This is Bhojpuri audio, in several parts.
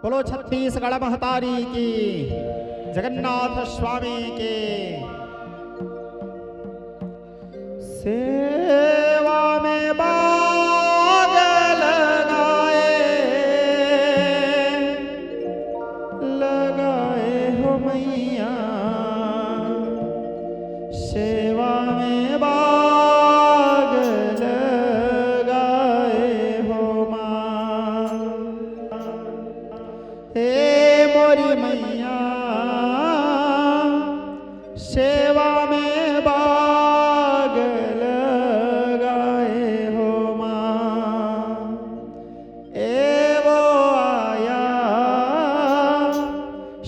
बोलो छत्तीसगढ़ महतारी की, जगन्नाथ स्वामी के। सेवा में बाग लगाए हो मैया, सेवा में बाग लगाए हो माँ। हे मोरी मैया सेवा में बाग लगाए हो माँ। ए वो आया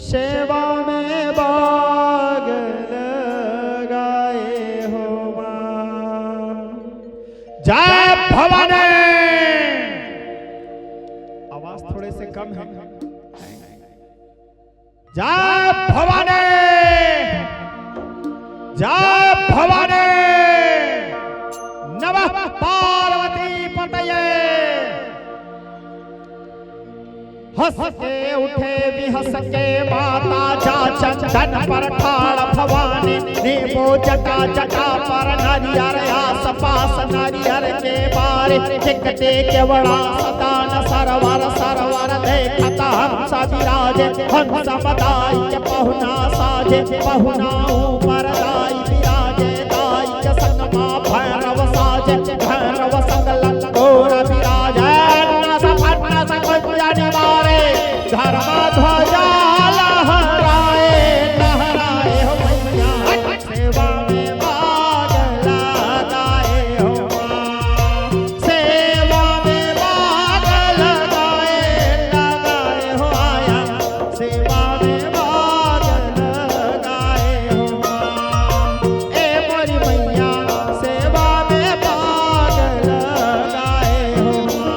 सेवा में बाग लगाए हो माँ। जय भवानी। आवाज थोड़े से कम है। जय भवानी, जय भवानी। नमः पार्वती पतये। हंस के उठे भी हंस के माता जा चंदन पर ठाड़ भवानी। नींबू जटा जटा पर नारियर आस पास नारियर के बारे। टिकटे के बड़ा सदान सरवर सरवर देखता हंस विराजे। हंस बदाई के पहुना साजे, पहुना ऊपर दाई विराजे। दाई के संग मां भैरव साजे, भैरव संग लंगोर विराजे। नस कुंजनि मारे धर्म ध्वजा लहराए, लहराए हो मैया सेवा में बाग लगाए हो माँ। सेवा में बाग लगाए, लगाए हो आया सेवा में बाग लगाए हो माँ। ए मोरी मैया सेवा में बाग लगाए हो माँ।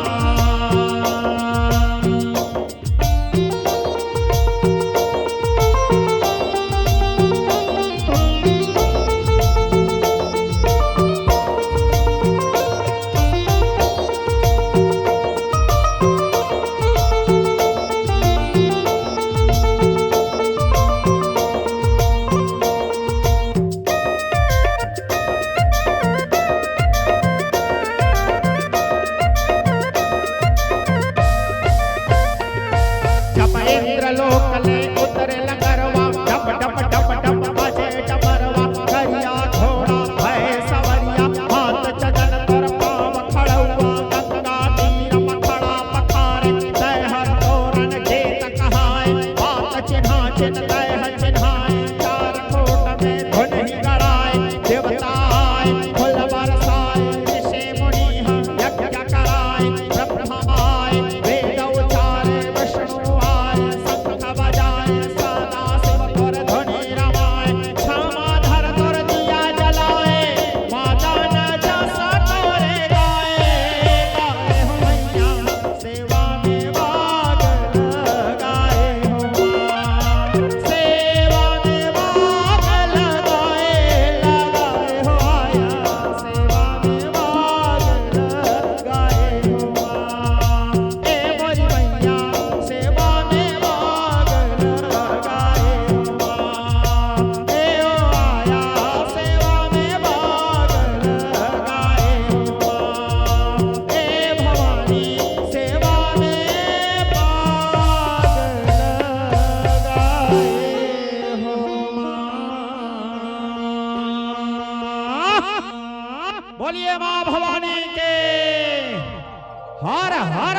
जब इंद्रलोक ले उतरे लगरवा, डब डब डब डब बजे डमरवा। करिया घोड़ा भय सवरिया, हाथ चदन पर पाँव खड़ुआ। गंगा तीर मखड़ा पखारे, तैहर तोरण जेत कहाए। बात चिन्हा चिन्ह तैह चिन्हाए, चार कोट में धुन ही गड़ाए। देवता आए फूल बरसाए, ऋषि मुनि यज्ञ कराए। ब्रह्मा आए वेद उचारे, विष्णु आए शंख बजाए। सदा शिव पर ध्वनि रमाए, क्षमा धर तुर दिया जलाए। माता न जसा तोरे गाए, गाए हो मैया सेवा में बाग लगाए हो माँ। सेवा में बाग लगाए, लगाए हो आया सेवा में बाग लगाए हो माँ। ए मोरी मैया सेवा में बाग लगाए हो माँ। ए ओ आया सेवा में बाग लगाए हो माँ। ए भवानी सेवा में बाग लगाए हो माँ। बोलिए माँ भवानी के हर हर